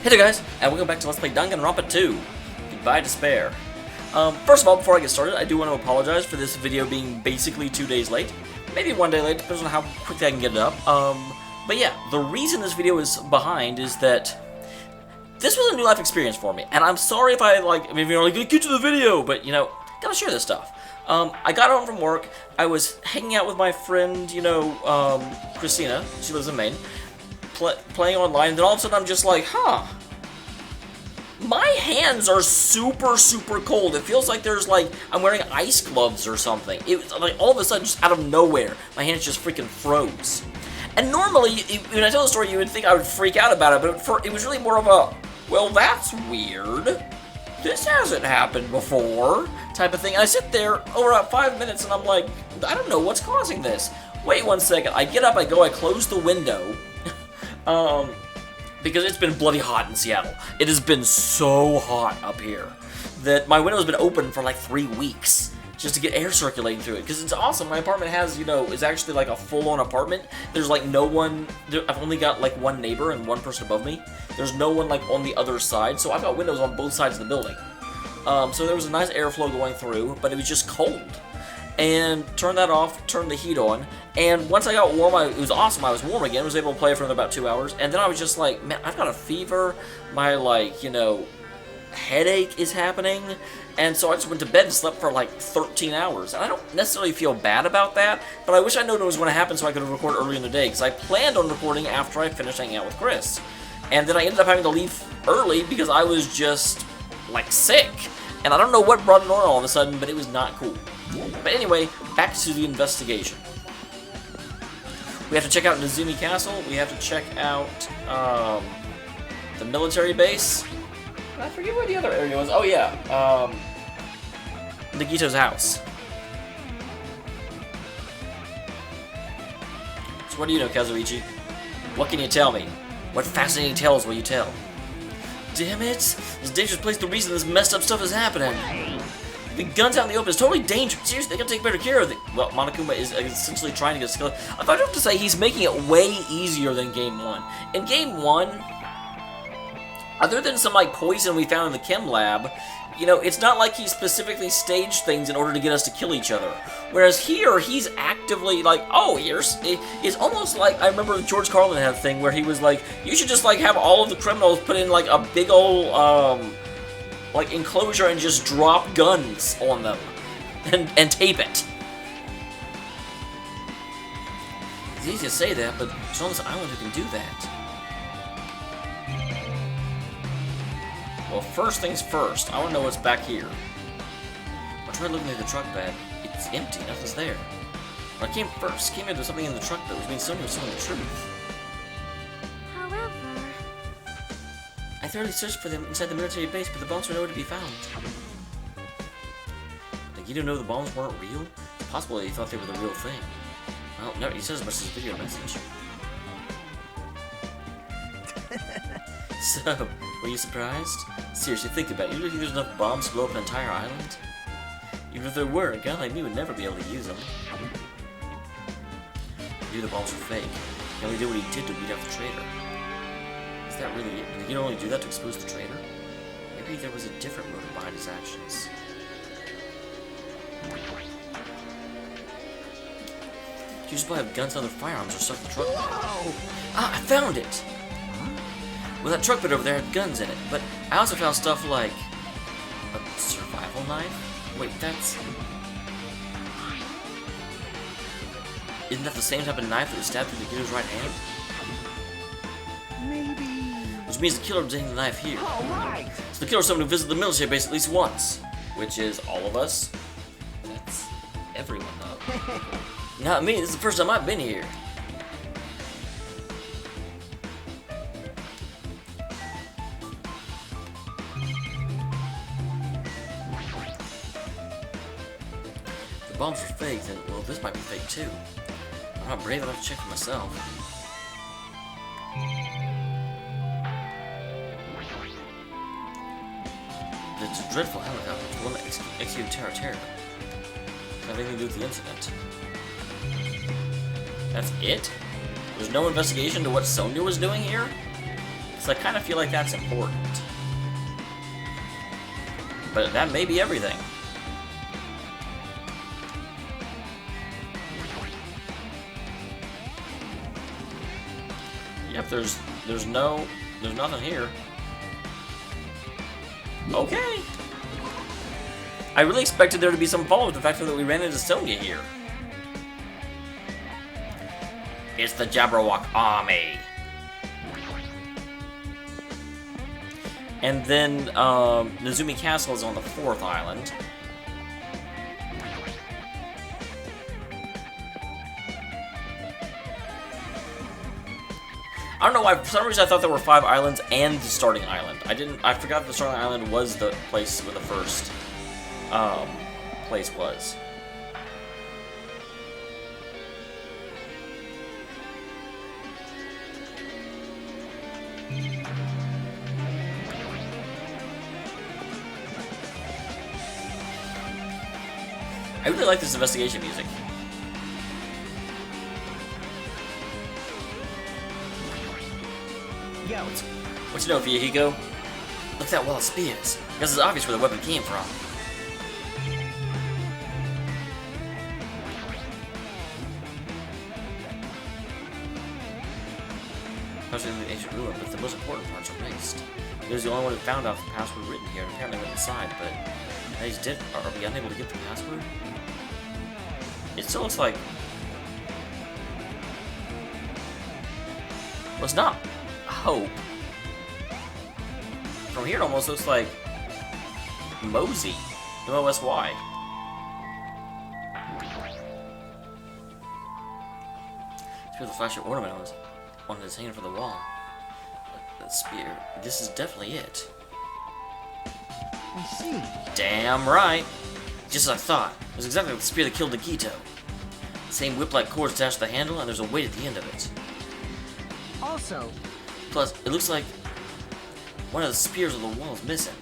Hey there guys, and welcome back to Let's Play Danganronpa 2, Goodbye Despair. First of all, before I get started, I do want to apologize for this video being basically 2 days late. Maybe 1 day late, depends on how quickly I can get it up. But yeah, the reason this video is behind is that this was a new life experience for me, and I'm sorry if maybe you're like, get to the video, but you know, gotta share this stuff. I got home from work, I was hanging out with my friend, Christina, she lives in Maine, playing online, and then all of a sudden I'm just like, my hands are super cold. It feels like I'm wearing ice gloves or something. It was like all of a sudden, just out of nowhere, my hands just freaking froze. And normally, when I tell the story, you would think I would freak out about it, but it was really more of a, well, that's weird. This hasn't happened before, type of thing. And I sit there over about 5 minutes, and I'm like, I don't know what's causing this. Wait 1 second. I get up, I close the window. Because it's been bloody hot in Seattle. It has been so hot up here that my window's been open for like 3 weeks just to get air circulating through it. Because it's awesome. My apartment has, is actually like a full-on apartment. There's like no one. I've only got like one neighbor and one person above me. There's no one like on the other side. So I've got windows on both sides of the building. So there was a nice airflow going through, but it was just cold. And turned that off, turned the heat on, and once I got warm, it was awesome. I was warm again, I was able to play for another about 2 hours, and then I was just like, man, I've got a fever, my, headache is happening, and so I just went to bed and slept for like 13 hours, and I don't necessarily feel bad about that, but I wish I knew it was going to happen so I could record earlier in the day, because I planned on recording after I finished hanging out with Chris, and then I ended up having to leave early because I was just, sick, and I don't know what brought it on all of a sudden, but it was not cool. But anyway, back to the investigation. We have to check out Nazumi Castle. We have to check out the military base. I forget where the other area was. Oh yeah, Nagito's house. So what do you know, Kazuichi? What can you tell me? What fascinating tales will you tell? Damn it! This is a dangerous place. The reason this messed up stuff is happening. The guns out in the open is totally dangerous. Seriously, they gotta take better care of it. Well, Monokuma is essentially trying to get a skill. I thought I'd have to say he's making it way easier than Game 1. In Game 1, other than some, poison we found in the chem lab, it's not like he specifically staged things in order to get us to kill each other. Whereas here, he's actively it's almost like, I remember George Carlin had a thing where he was like, you should just, have all of the criminals put in, a big old, enclosure and just drop guns on them and tape it. It's easy to say that, but it's on this island who can do that. Well, first things first, I want to know what's back here. I tried looking at the truck bed. It's empty, nothing's there. When I came here, there's something in the truck bed, which means someone was telling the truth. I thoroughly searched for them inside the military base, but the bombs were nowhere to be found. You didn't know the bombs weren't real? It's possible he thought they were the real thing. Well, no, he says as much as his video message. So, were you surprised? Seriously, think about it. You really think there's enough bombs to blow up an entire island? Even if there were, a guy like me would never be able to use them. He knew the bombs were fake. He only did what he did to beat out the traitor. Is that really it? Did he only do that to expose the traitor? Maybe there was a different motive behind his actions. You just probably have guns and other firearms or stuff in the truck bed. Ah, I found it! Well, that truck bed over there had guns in it, but I also found stuff like a survival knife? Wait, isn't that the same type of knife that was stabbed through the killer's right hand? Maybe. Which means the killer was taking the knife here. Right. So the killer is someone who visited the military base at least once. Which is all of us. That's everyone, though. Not me, this is the first time I've been here. If the bombs are fake, then, well, this might be fake too. I'm not brave enough to check for myself. It's a dreadful helicopter. It's the one that executed Terra Terra. Doesn't have anything to do with the incident. That's it? There's no investigation to what Sonya was doing here? So I kind of feel like that's important. But that may be everything. Yep, there's nothing here. Okay. I really expected there to be some follow-up to the fact that we ran into Sonya here. It's the Jabberwock army. And then Nazumi Castle is on the 4th island. I don't know why, for some reason I thought there were 5 islands and the starting island. I forgot the starting island was the place where the first place was. I really like this investigation music. Yo, What you know, Fuyuhiko? Look at that wall of spears. I guess it's obvious where the weapon came from. Especially in the ancient ruin, but the most important parts are missed. He was the only one who found out the password written here and apparently went inside, but now he's dead. Are we unable to get the password? It still looks like... Well, it's not Hope. From here it almost looks like Mosey. M-O-S-Y. Spear with the flashy ornament on his hanging from the wall. That spear. This is definitely it. I see. Damn right. Just as I thought. It was exactly like the spear that killed Nagito. The same whip-like cord attached to the handle, and there's a weight at the end of it. Also, Plus, it looks like one of the spears on the wall is missing.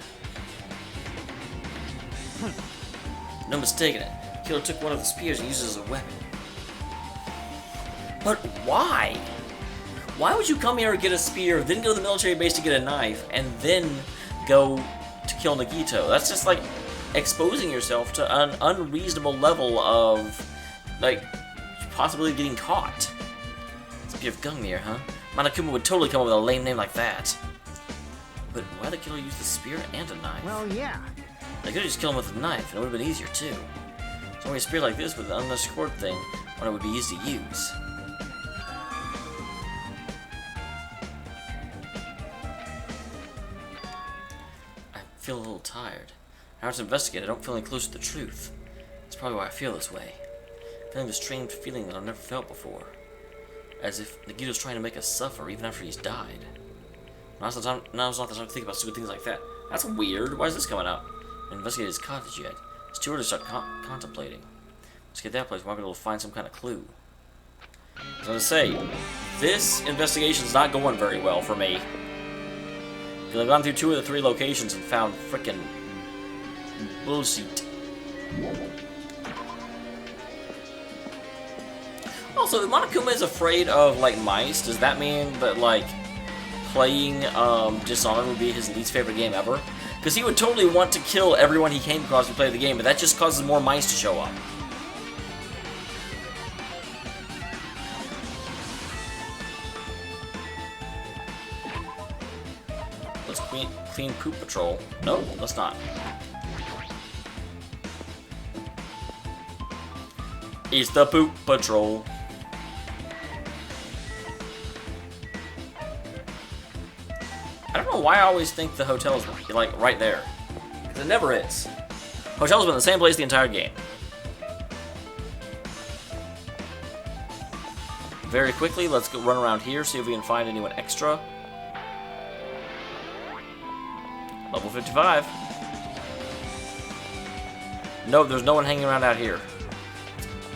No mistaking it. The killer took one of the spears and used it as a weapon. But why? Why would you come here and get a spear, then go to the military base to get a knife, and then go to kill Nagito? That's just like exposing yourself to an unreasonable level of, like, possibly getting caught. Spear of Gungnir, huh? Monokuma would totally come up with a lame name like that. But why the killer use the spear and a knife? well, yeah. They could have just killed him with a knife, and it would have been easier too. So only a spear like this with an unless cord thing, when it would be easy to use. I feel a little tired. Now to investigate, I don't feel any closer to the truth. That's probably why I feel this way. Feeling this strange feeling that I've never felt before. As if Nagito's trying to make us suffer even after he's died. Now's not the time to think about stupid things like that. That's weird. Why is this coming up? I haven't investigated his cottage yet. It's too early to start contemplating. Let's get that place. We might be able to find some kind of clue. I was gonna say, this investigation's not going very well for me. Because I've gone through 2 of the 3 locations and found frickin' bullshit. Also, if Monokuma is afraid of, like, mice, does that mean that, like, playing Dishonored would be his least favorite game ever? Because he would totally want to kill everyone he came across to play the game, but that just causes more mice to show up. Let's clean Poop Patrol. No, let's not. It's the Poop Patrol. I don't know why I always think the hotel is, like, right there. Because it never is. Hotel's been in the same place the entire game. Very quickly, let's go run around here, see if we can find anyone extra. Level 55. Nope, there's no one hanging around out here.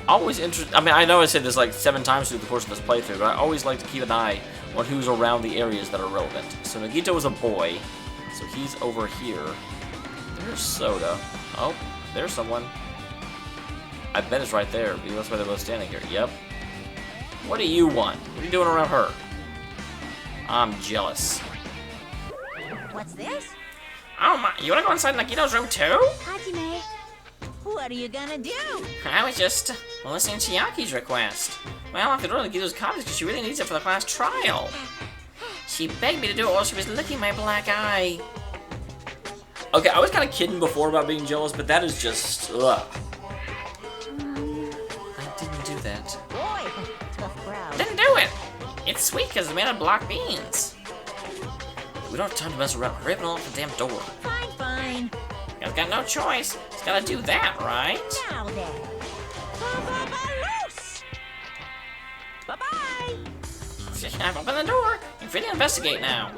Always interesting. I mean, I know I said this like 7 times through the course of this playthrough, but I always like to keep an eye on who's around the areas that are relevant. So Nagito is a boy, so he's over here. There's Soda. Oh, there's someone. I bet it's right there, because that's why they're both standing here. Yep. What do you want? What are you doing around her? I'm jealous. What's this? Oh my, you wanna go inside Nagito's room too? Hajime, what are you gonna do? I was just listening to Yaki's request. Well, I have to go to Nagito's cottage because she really needs it for the class trial. She begged me to do it while she was licking my black eye. Okay, I was kind of kidding before about being jealous, but that is just, ugh. I didn't do that. Boy, tough crowd. Didn't do it! It's sweet because it's made of black beans. We don't have time to mess around. Hurry up and unlock the damn door. Fine, fine. You've got no choice. It's gotta do that, right? Now then. Loose! Bye-bye! I've opened the door. You're free to investigate now.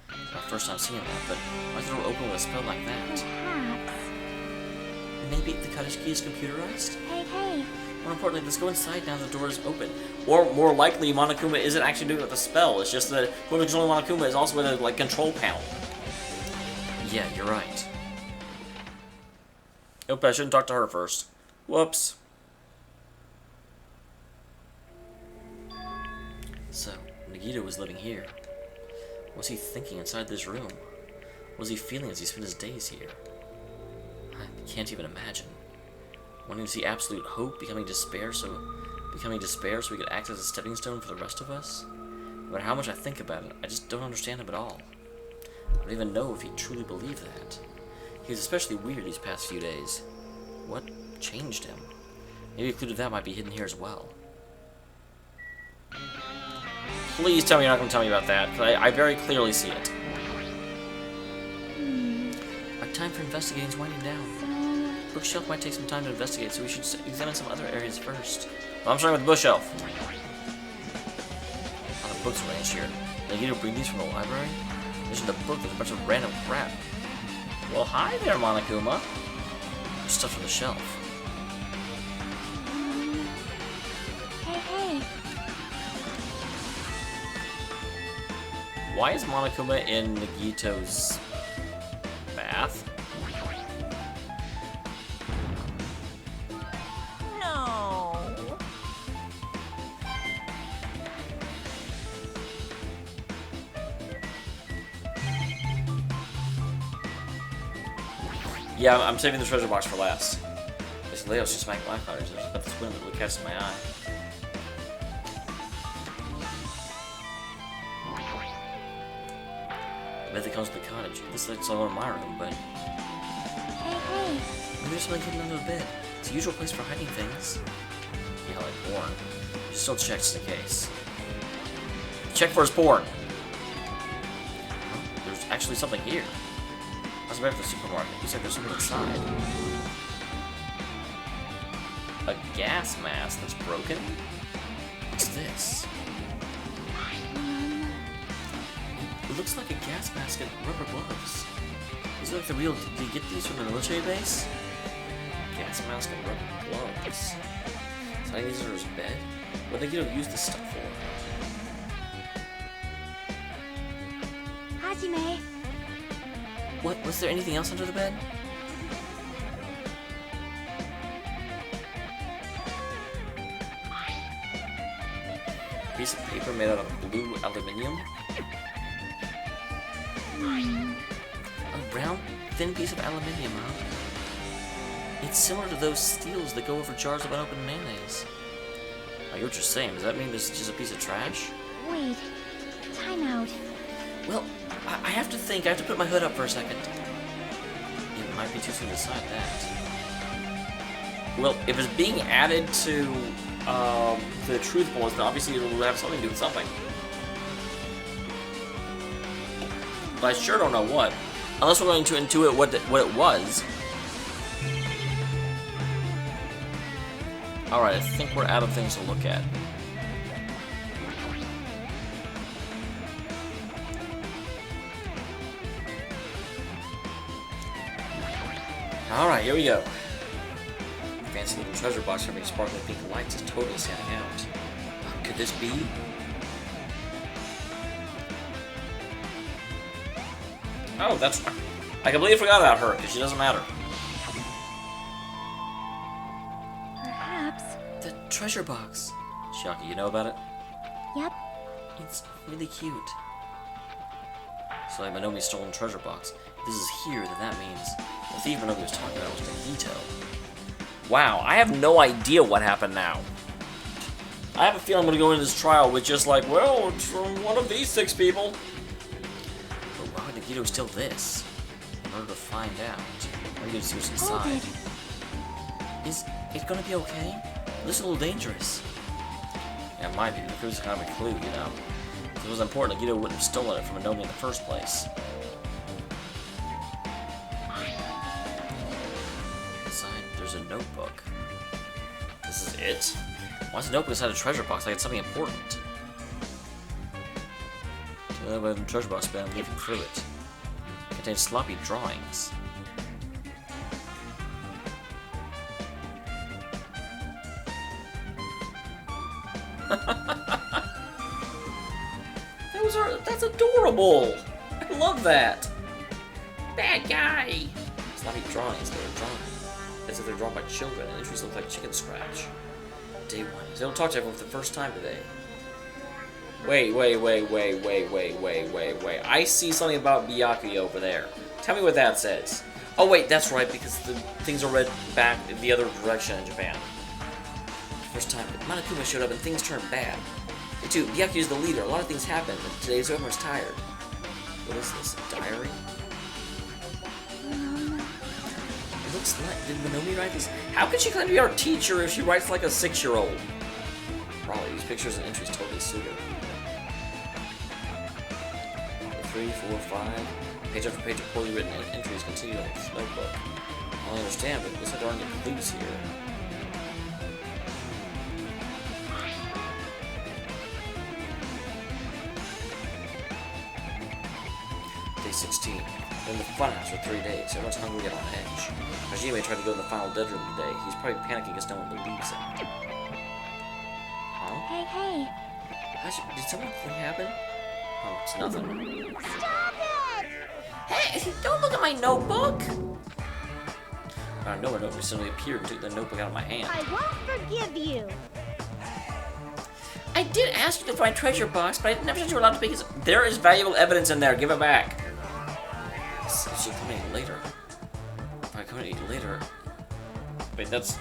It's my first time seeing that, but why is the door open with a spell like that? Perhaps. Maybe the cottage key is computerized? Hey. More importantly, let's go inside now the door is open. Or more likely, Monokuma isn't actually doing it with the spell. It's just that whoever controlling Monokuma is also with a like control panel. Yeah, you're right. Nope, I shouldn't talk to her first. Whoops. So, Nagito was living here. What was he thinking inside this room? What was he feeling as he spent his days here? I can't even imagine. Wanting to see absolute hope, becoming despair so we could act as a stepping stone for the rest of us? No matter how much I think about it, I just don't understand him at all. I don't even know if he truly believed that. He was especially weird these past few days. What changed him? Maybe a clue to that might be hidden here as well. Please tell me you're not going to tell me about that, because I very clearly see it. Our time for investigating is winding down. Bookshelf might take some time to investigate, so we should examine some other areas first. Well, I'm starting with the bookshelf. A lot of books arranged here. Nagito bring these from the library? There's in the book, there's a bunch of random crap. Well, hi there, Monokuma. There's stuff on the shelf. Hey. Why is Monokuma in Nagito's bath? No. Yeah, I'm saving the treasure box for last. This layout's just smack black letters. There's about this window that catches my eye. I bet that comes with the cottage. This looks all in my room, but Hey. maybe there's something hidden under the bed. It's the usual place for hiding things. Yeah, like porn. Just still check just in case. Check for his porn. Oh, there's actually something here. I was back at the supermarket. Looks like there's something inside. A gas mask that's broken? What's this? It looks like a gas mask and rubber gloves. These are like the real... Did you get these from the military base? Gas mask and rubber gloves. So I think these are his bed? What did Nagito use this stuff for? Hajime. What? Was there anything else under the bed? A piece of paper made out of blue aluminium? A round, thin piece of aluminium, huh? It's similar to those steels that go over jars of unopened mayonnaise. I get what you're saying. Does that mean this is just a piece of trash? Wait. Time out. Well, I have to think. I have to put my hood up for a second. It might be too soon to decide that. Well, if it's being added to the truth bullets, then obviously it'll have something to do with something. But I sure don't know what. Unless we're going to intuit what it was. Alright, I think we're out of things to look at. Alright, here we go. Fancy little treasure box having sparkling pink lights is totally standing out. Could this be? Oh, that's... I completely forgot about her, because she doesn't matter. Perhaps. The treasure box. Shaki, you know about it? Yep. It's really cute. So like Monomi's stolen treasure box. If this is here, then that means the thief Monomi was talking about was Nagito. Wow, I have no idea what happened now. I have a feeling I'm going to go into this trial with just like, well, it's from one of these 6 people. But why would Nagito steal this? In order to find out. I'm going to see what's inside. Is it going to be okay? This is a little dangerous. Yeah, it might be. The clue's kind of a clue, you know. If it was important, Nagito wouldn't have stolen it from Monomi in the first place. Inside, there's a notebook. This is it? Why is the notebook inside a treasure box like it's something important? So that the treasure box, but I'm leafing through it. It contains sloppy drawings. That's adorable! I love that! Bad guy! Sloppy drawings, they're drawn as if they're drawn by children, and entries look like chicken scratch. Day 1. So they don't talk to everyone for the first time today. Wait. I see something about Byakuya over there. Tell me what that says. Oh wait, that's right, because the things are read back in the other direction in Japan. First time, Monokuma showed up and things turned bad. And 2, Byakuya's the leader. A lot of things happened, and today's everyone's tired. What is this, a diary? It looks like... Did Monomi write this? How could she claim to be our teacher if she writes like a 6-year-old? Probably, these pictures and entries totally suit her. 3, 4, 5... Page after page of poorly written entries continue on this notebook. I don't understand, but it looks like there aren't any clues here. Day 16. We're in the funhouse for 3 days. Everyone's hungry and on edge. Hajime tried to go in the final bedroom today. He's probably panicking because no one believes him. Huh? Hey. Did something happen? Oh, it's nothing. Stop it! Hey, don't look at my notebook! Out of nowhere, nobody suddenly appeared and took the notebook out of my hand. I won't forgive you. I did ask you to find treasure box, but I never said you were allowed to pick it. There is valuable evidence in there. Give it back. She come in later. If I come in later... Wait, that's...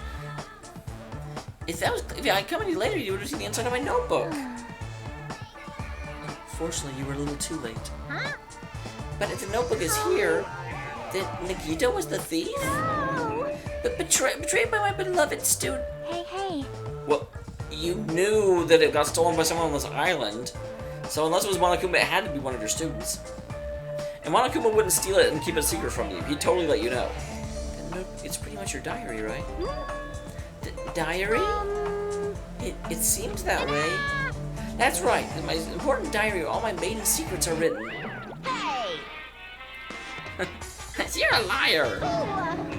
If I come in later, you would have seen the inside of my notebook. Unfortunately, you were a little too late. Huh? But if the notebook is here, then Nagito was the thief? No. But betrayed by my beloved student. Hey. Well, you knew that it got stolen by someone on this island, so unless it was Monokuma, it had to be one of your students. And Monokuma wouldn't steal it and keep it a secret from you. He'd totally let you know. And it's pretty much your diary, right? Diary? It seems that way. That's right. In my important diary, where all my maiden secrets are written. Hey. You're a liar.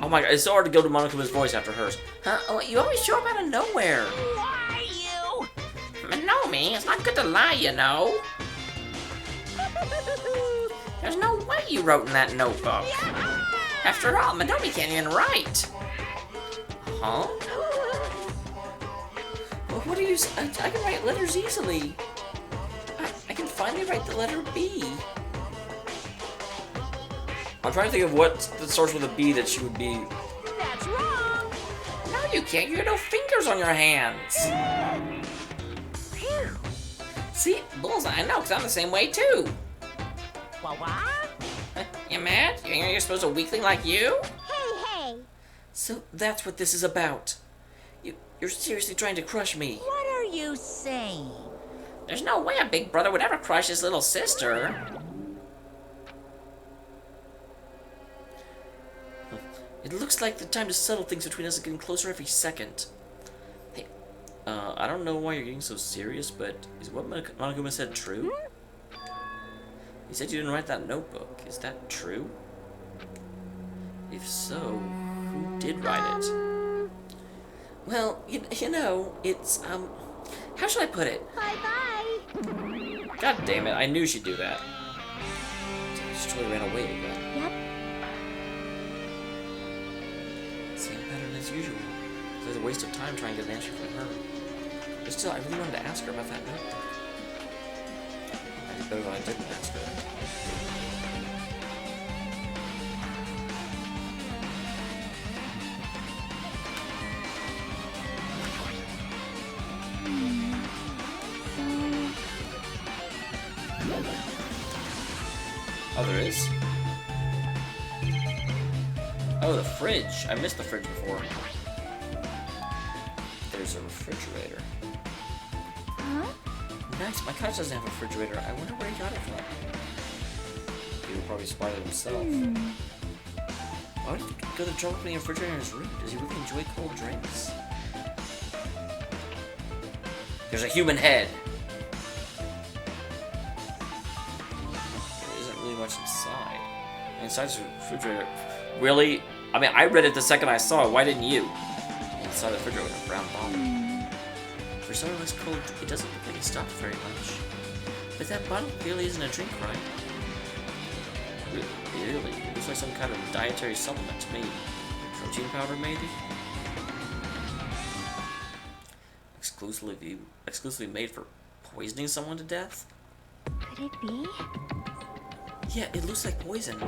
Oh my god, it's so hard to go to Monokuma's voice after hers. Huh? Oh, you always show up out of nowhere. Who are you? Monomi, it's not good to lie, you know. There's no way you wrote in that notebook. After all, Monomi can't even write. Huh? Well, what do you say? I can write letters easily. I can finally write the letter B. I'm trying to think of what that starts with a B that she would be. That's wrong. No, you can't. You have no fingers on your hands. Phew. See? Bullseye. I know, because I'm the same way, too. What? You mad? You think you're supposed to weakling like you? Hey. So that's what this is about. You're seriously trying to crush me. What are you saying? There's no way a big brother would ever crush his little sister. It looks like the time to settle things between us is getting closer every second. Hey, I don't know why you're getting so serious, but is what Monokuma said true? He said you didn't write that notebook. Is that true? If so, who did write it? Well, you know, it's, how should I put it? Bye-bye. God damn it, I knew she'd do that. She totally ran away again. Yep. Same pattern as usual. So it's a waste of time trying to get an answer from her. But still, I really wanted to ask her about that notebook. I did better than I didn't ask her. Oh, there is? Oh, the fridge. I missed the fridge before. There's a refrigerator. Huh? Nice. My couch doesn't have a refrigerator. I wonder where he got it from. He would probably spied it himself. Why would he go to the trouble putting a refrigerator in his room? Does he really enjoy cold drinks? There's a human head. There isn't really much inside. Inside the refrigerator. Really? I mean, I read it the second I saw it. Why didn't you? Inside the refrigerator with a brown bottle. For someone who likes cold, it doesn't look like he stopped very much. But that bottle clearly isn't a drink, right? Really? It looks like some kind of dietary supplement to me. Protein powder, maybe? Exclusively made for poisoning someone to death? Could it be? Yeah, it looks like poison.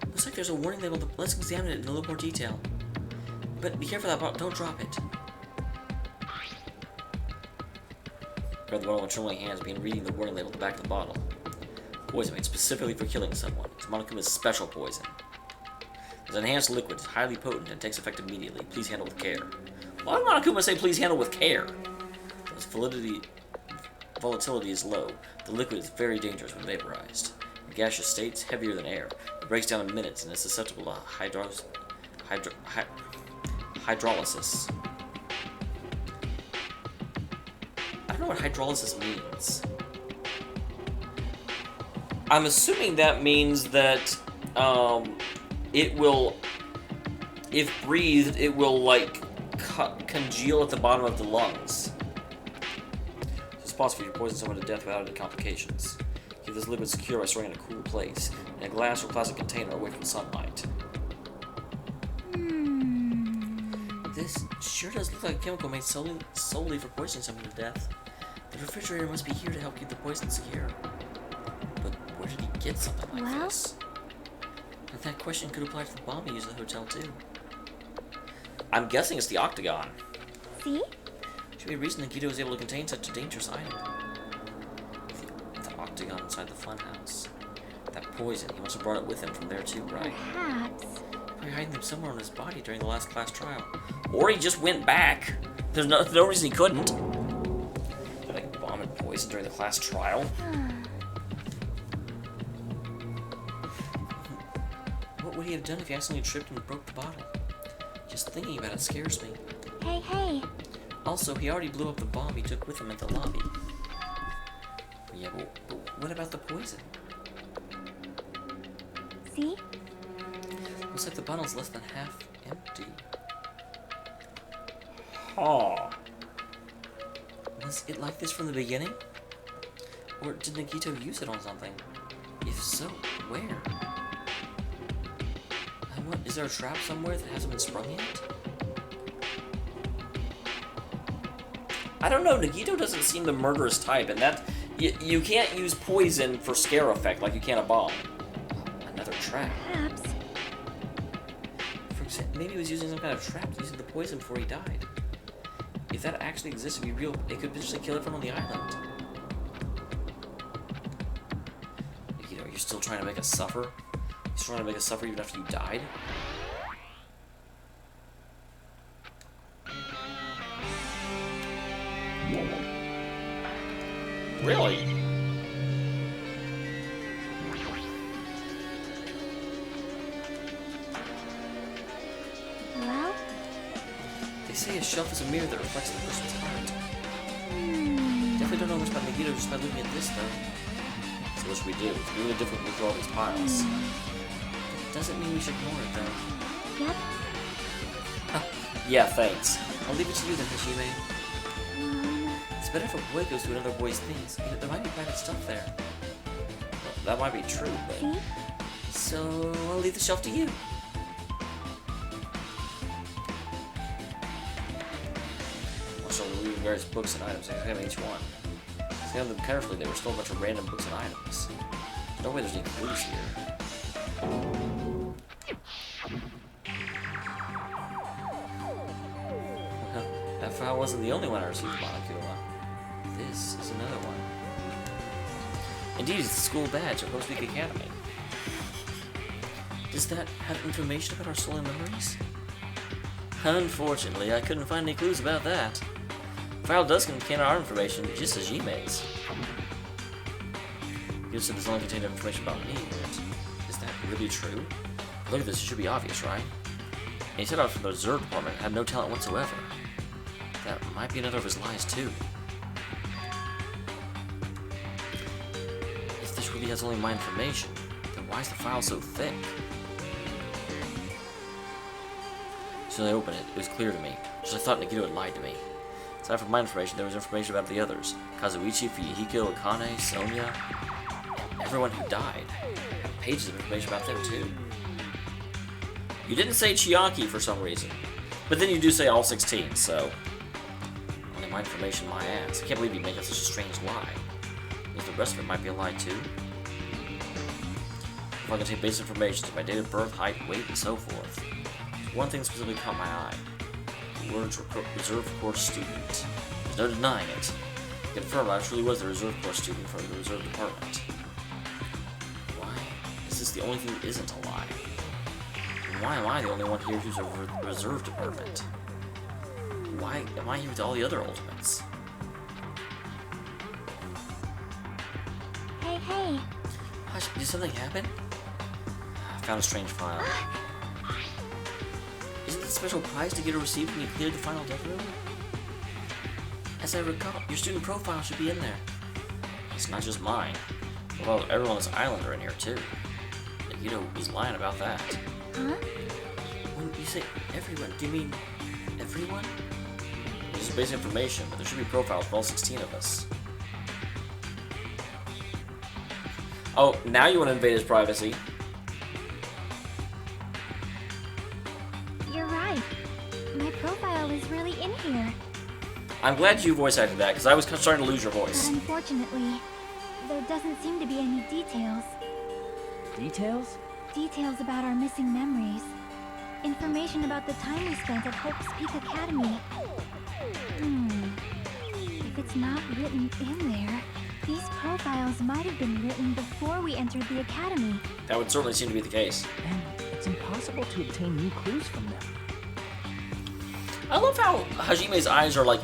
Looks like there's a warning label. Let's examine it in a little more detail. But be careful of that bottle. Don't drop it. Grab the bottle with trembling hands, began reading the warning label at the back of the bottle. Poison made specifically for killing someone. It's Monokuma's special poison. It's an enhanced liquid. It's highly potent and takes effect immediately. Please handle with care. Why did Monokuma say please handle with care? Its volatility is low. The liquid is very dangerous when vaporized. In gaseous state, it's heavier than air. It breaks down in minutes and is susceptible to hydrolysis. I don't know what hydrolysis means. I'm assuming that means that it will, if breathed, it will like congeal at the bottom of the lungs. It's possible you poison someone to death without any complications. Keep this liquid secure by storing it in a cool place, in a glass or plastic container away from sunlight. This sure does look like a chemical made solely for poisoning someone to death. The refrigerator must be here to help keep the poison secure. But where did he get something like this? And that question could apply to the bomb he used at the hotel too. I'm guessing it's the octagon. See? Should be a reason Nagito was able to contain such a dangerous item. The octagon inside the funhouse. That poison, he must have brought it with him from there too, right? Perhaps. Probably hiding them somewhere on his body during the last class trial. Or he just went back. There's no reason he couldn't. Like bomb and poison during the class trial. What would he have done if he accidentally tripped and broke the bottle? Just thinking about it scares me. Hey. Also, he already blew up the bomb he took with him at the lobby. Yeah, but what about the poison? See? Looks like the bottle's less than half empty. Huh. Was it like this from the beginning? Or did Nagito use it on something? If so, where? Is there a trap somewhere that hasn't been sprung yet? I don't know, Nagito doesn't seem the murderous type, and that... You can't use poison for scare effect like you can a bomb. Another trap. Perhaps. For example, maybe he was using some kind of trap using the poison before he died. If that actually exists, it'd be real. It could potentially kill everyone on the island. Nagito, you're still trying to make us suffer? You're trying to make us suffer even after you died? Really? Well? They say a shelf is a mirror that reflects the person's heart. Definitely don't know much about Nagito just by looking at this, though. So what should we do? It's really difficult to all these piles. Doesn't mean we should ignore it, though. Yep. Yeah, thanks. I'll leave it to you then, Hashime. It's better if a boy goes to another boy's things. You know, there might be private stuff there. Well, that might be true, but... See? So, I'll leave the shelf to you. I'll show you various books and items. Examine each one. Examine them carefully. They were still a bunch of random books and items. There's no way there's any clues here. That file wasn't the only one I received from Monokuma. This is another one. Indeed, it's the school badge at Rose Week Academy. Does that have information about our stolen memories? Unfortunately, I couldn't find any clues about that. The file does contain our information, just as Jime's. You said this only contained information about me, but is that really true? Look at this, it should be obvious, right? And he set out from the reserve department and had no talent whatsoever. That might be another of his lies, too. If this really has only my information, then why is the file so thick? As soon as I opened it, it was clear to me. Just I thought Nagito had lied to me. Aside from my information, there was information about the others. Kazuichi, Fuyuhiko, Akane, Sonya, and everyone who died. Pages of information about them, too. You didn't say Chiaki for some reason. But then you do say all 16, so... Only my information, my ass. I can't believe you make up such a strange lie. Means the rest of it might be a lie, too. If I can take basic information, like my date of birth, height, weight, and so forth. One thing specifically caught my eye. The words reserve course student. There's no denying it. Confirmed, I truly was the reserve course student from the reserve department. Why is this the only thing that isn't a lie? And why am I the only one here who's a reserve department? Why am I here with all the other ultimates? Hey, hey. Hush, did something happen? I found a strange file. Isn't it a special prize to get or receive when you clear the final death room? As I recall, your student profile should be in there. It's not just mine. Well, everyone on this island are in here too. Nagito was lying about that. Huh? When you say everyone, do you mean everyone? This is basic information, but there should be profiles for all 16 of us. Oh, now you want to invade his privacy. You're right. My profile is really in here. I'm glad you voice acted that, because I was starting to lose your But voice. unfortunately, there doesn't seem to be any details. Details? Details about our missing memories. Information about the time we spent at Hope's Peak Academy. If it's not written in there, these profiles might have been written before we entered the academy. That would certainly seem to be the case. And it's impossible to obtain new clues from them. I love how Hajime's eyes are like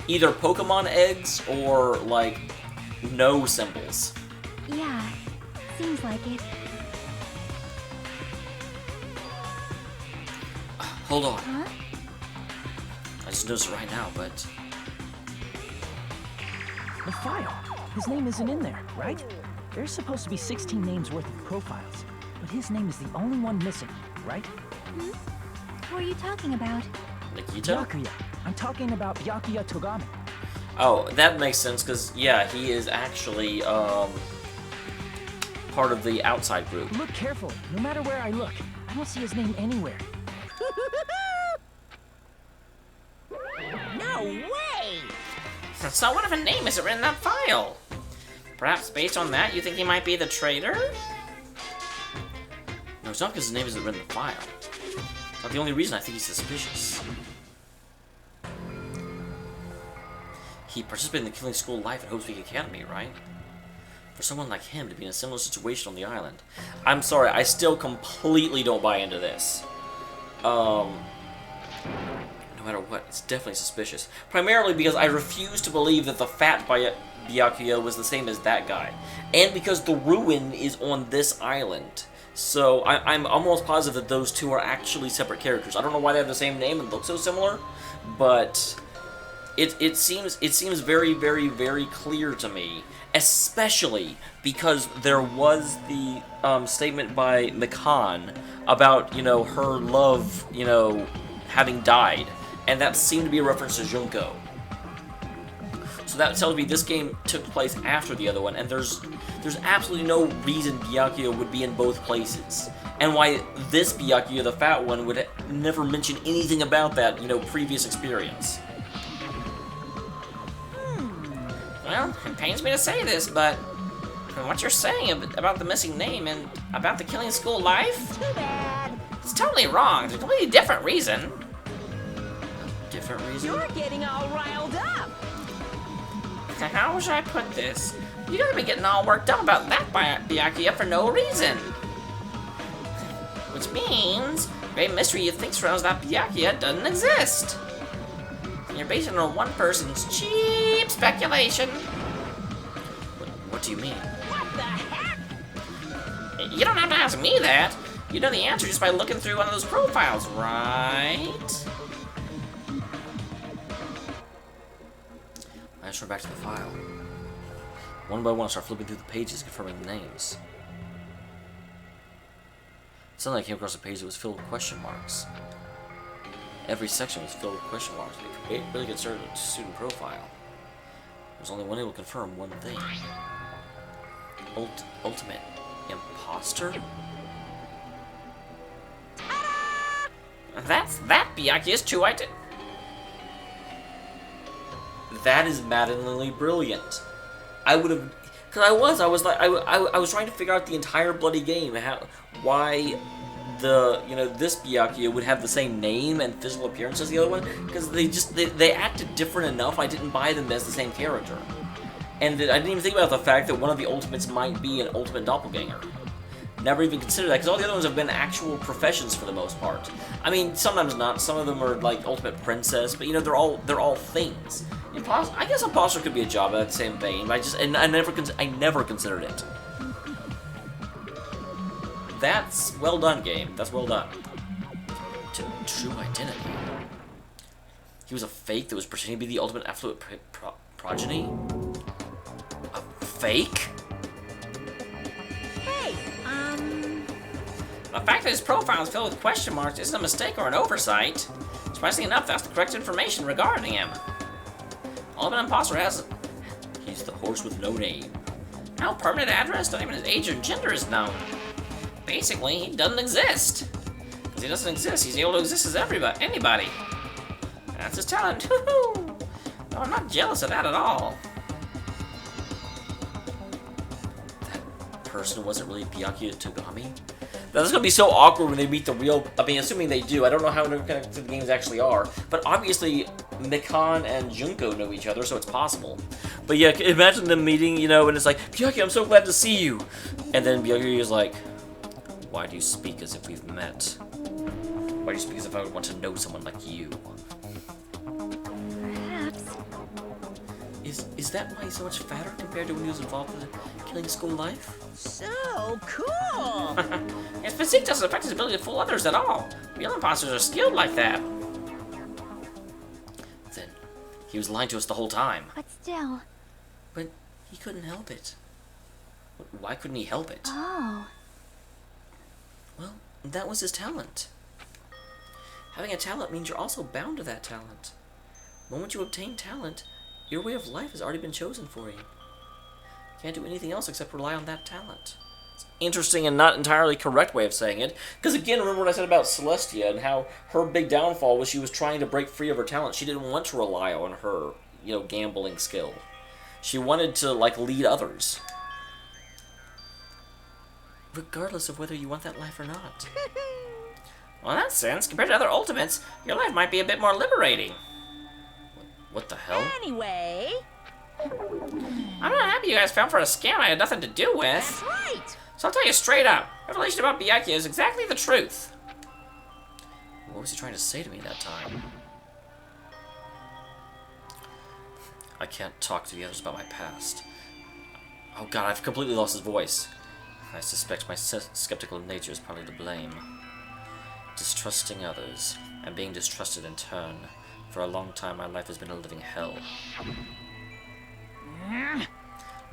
either Pokemon eggs or like no symbols. Yeah, seems like it. Hold on. Huh? I just noticed it right now, but The file. His name isn't in there, right? There's supposed to be 16 names worth of profiles, but his name is the only one missing, right? Who are you talking about? Nagito? Byakuya. I'm talking about Byakuya Togami. Oh, that makes sense, because, yeah, he is actually, part of the outside group. Look carefully. No matter where I look, I don't see his name anywhere. No way! So what if a name isn't written in that file? Perhaps based on that, you think he might be the traitor? No, it's not because his name isn't written in the file. It's not the only reason I think he's suspicious. He participated in the killing school life at Hope's Peak Academy, right? For someone like him to be in a similar situation on the island. I'm sorry, I still completely don't buy into this. No matter what, it's definitely suspicious. Primarily because I refuse to believe that the fat Byakuya was the same as that guy. And because the ruin is on this island. So I'm almost positive that those two are actually separate characters. I don't know why they have the same name and look so similar, but it seems very, very, very clear to me. Especially because there was the statement by Mikan about, you know, her love, you know, having died. And that seemed to be a reference to Junko. So that tells me this game took place after the other one, and there's absolutely no reason Byakuya would be in both places. And why this Byakuya, the fat one, would never mention anything about that, you know, previous experience. Well, it pains me to say this, but from what you're saying about the missing name and about the killing school life, Too bad. it's totally wrong. It's a completely different reason. Different reason? You're getting all riled up. How should I put this? You gotta be getting all worked up about that Byakuya for no reason. Which means, the great mystery you think surrounds that Byakuya doesn't exist. And you're basing it on one person's cheap speculation. What do you mean? What the heck? You don't have to ask me that. You know the answer just by looking through one of those profiles, right? I just turn back to the file. One by one, I start flipping through the pages, confirming the names. Suddenly, I came across a page that was filled with question marks. Every section was filled with question marks. It really considered a student profile. There was only one able to confirm one thing. Ultimate imposter? That Byakuya's true identity. That is maddeningly brilliant. I would have, cause I was trying to figure out the entire bloody game, why this Byakuya would have the same name and physical appearance as the other one, because they acted different enough. I didn't buy them as the same character, and I didn't even think about the fact that one of the ultimates might be an ultimate doppelganger. Never even considered that, because all the other ones have been actual professions for the most part. I mean, sometimes not. Some of them are like ultimate princess, but they're all things. I guess imposter could be a job in that same vein, but I never considered it. That's well done, game. That's well done. True identity. He was a fake that was pretending to be the ultimate affluent progeny. A fake? The fact that his profile is filled with question marks isn't a mistake or an oversight. Surprisingly enough, that's the correct information regarding him. Ultimate imposter he's the horse with no name. No permanent address, not even his age or gender is known. Basically, he doesn't exist. Because he doesn't exist, he's able to exist as anybody. That's his talent. Woohoo! No, I'm not jealous of that at all. That person wasn't really Byakuya Togami? That's going to be so awkward when they meet the real... I mean, assuming they do. I don't know how interconnected the games actually are. But obviously, Mikan and Junko know each other, so it's possible. But yeah, imagine them meeting, and it's like, Byakuya, I'm so glad to see you. And then Byakuya is like, why do you speak as if we've met? Why do you speak as if I would want to know someone like you? Perhaps. Is that why he's so much fatter compared to when he was involved in killing school life? So cool! His physique doesn't affect his ability to fool others at all. Real imposters are skilled like that. Then, he was lying to us the whole time. But still. But he couldn't help it. Why couldn't he help it? Oh. Well, that was his talent. Having a talent means you're also bound to that talent. The moment you obtain talent, your way of life has already been chosen for you. Can't do anything else except rely on that talent. It's an interesting and not entirely correct way of saying it. Because again, remember what I said about Celestia and how her big downfall was she was trying to break free of her talent. She didn't want to rely on her, gambling skill. She wanted to, lead others. Regardless of whether you want that life or not. Well, in that sense, compared to other ultimates, your life might be a bit more liberating. What the hell? Anyway... I'm not happy you guys fell for a scam I had nothing to do with. That's right! So I'll tell you straight up, revelation about Byakuya is exactly the truth. What was he trying to say to me that time? I can't talk to the others about my past. Oh god, I've completely lost his voice. I suspect my skeptical nature is partly to blame. Distrusting others, and being distrusted in turn. For a long time, my life has been a living hell.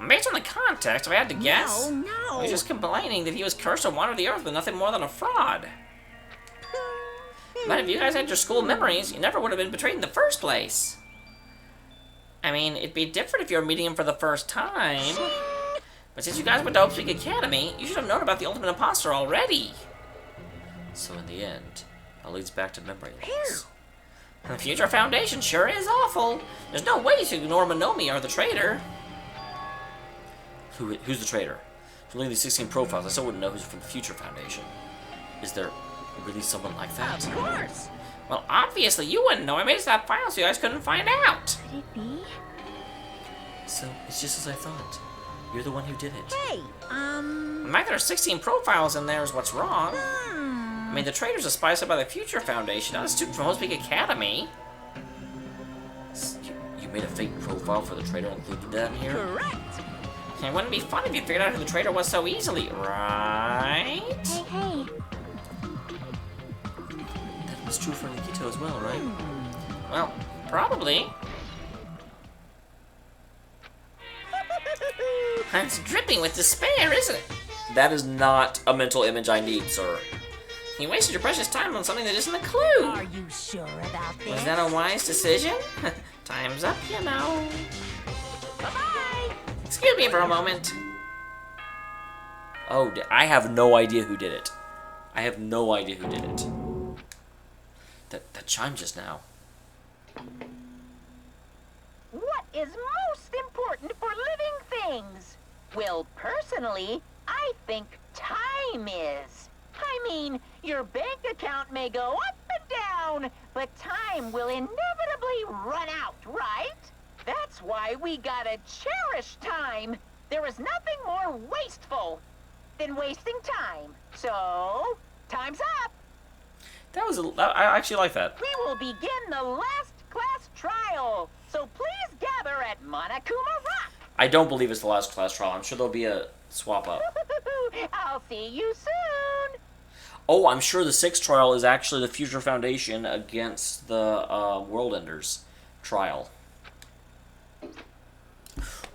Based on the context, if I had to guess, No. he was just complaining that he was cursed to wander the earth with nothing more than a fraud. But if you guys had your school memories, you never would have been betrayed in the first place. I mean, it'd be different if you were meeting him for the first time. But since you guys went to Hope Peak Academy, you should have known about the Ultimate Imposter already. So in the end, it all leads back to memory loss. The Future Foundation sure is awful. There's no way to ignore Monomi or the traitor. Who's the traitor? From looking at these 16 profiles, I still wouldn't know who's from the Future Foundation. Is there really someone like that? Of course! Well, obviously you wouldn't know. I made that file so you guys couldn't find out. Could it be? So, it's just as I thought. You're the one who did it. Hey, The fact there are 16 profiles in there is what's wrong. I mean, the traitor's a spy set by the Future Foundation, not a student from Host Peak Academy. You made a fake profile for the traitor and included that in here? correct. It wouldn't be fun if you figured out who the traitor was so easily, right? Hey, hey. That was true for Nagito as well, right? Well, probably. It's dripping with despair, isn't it? That is not a mental image I need, sir. You wasted your precious time on something that isn't a clue. Are you sure about this? Was that a wise decision? Time's up, you know. Bye-bye. Excuse me for a moment. Oh, I have no idea who did it. I have no idea who did it. That chime just now. What is most important for living things? Well, personally, I think time is. I mean, your bank account may go up and down, but time will inevitably run out, right? That's why we gotta cherish time. There is nothing more wasteful than wasting time. So, time's up. I actually like that. We will begin the last class trial. So please gather at Monokuma Rock. I don't believe it's the last class trial. I'm sure there'll be a swap up. I'll see you soon. Oh, I'm sure the 6th trial is actually the Future Foundation against the World Enders trial.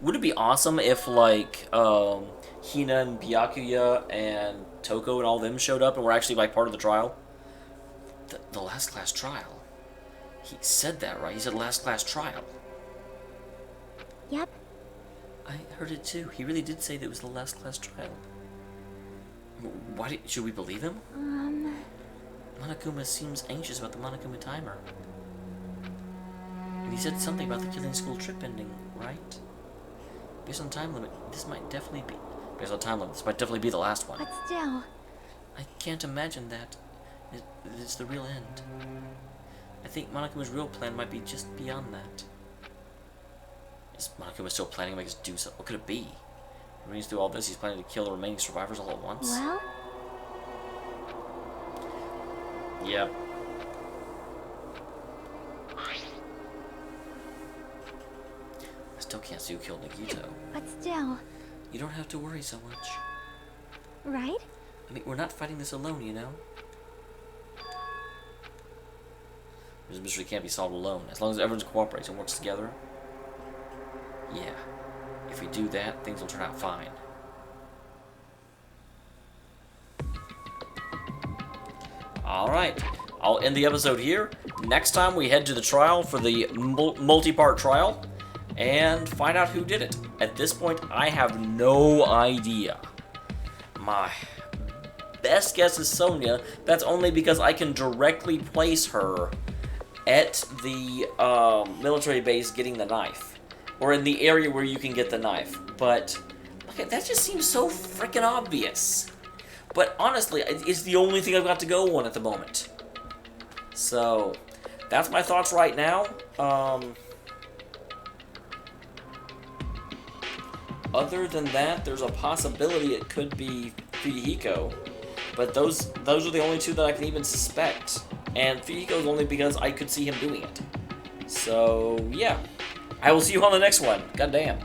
Would it be awesome if, like, Hina and Byakuya and Toko and all them showed up and were actually, like, part of the trial? The last class trial. He said that, right? He said last class trial. Yep. I heard it too. He really did say that it was the last class trial. Should we believe him? Monokuma seems anxious about the Monokuma timer. And he said something about the killing school trip ending, right? Based on time limit, this might definitely be... Based on time limit, this might definitely be the last one. But still. I can't imagine that. It's the real end. I think Monokuma's real plan might be just beyond that. Is Monokuma still planning to make us do something? What could it be? When he's through all this, he's planning to kill the remaining survivors all at once? Well? Yep. I still can't see who killed Nagito. But still. You don't have to worry so much. Right? I mean, we're not fighting this alone, you know? This mystery can't be solved alone. As long as everyone cooperates and works together. Yeah. If we do that, things will turn out fine. Alright. I'll end the episode here. Next time we head to the trial for the multi-part trial and find out who did it. At this point, I have no idea. My best guess is Sonia. That's only because I can directly place her at the military base getting the knife. Or in the area where you can get the knife. But, okay, that just seems so freaking obvious. But honestly, it's the only thing I've got to go on at the moment. So, that's my thoughts right now. Other than that, there's a possibility it could be Fuyuhiko. But those are the only two that I can even suspect. And Fuyuhiko's only because I could see him doing it. So, yeah. I will see you on the next one. God damn.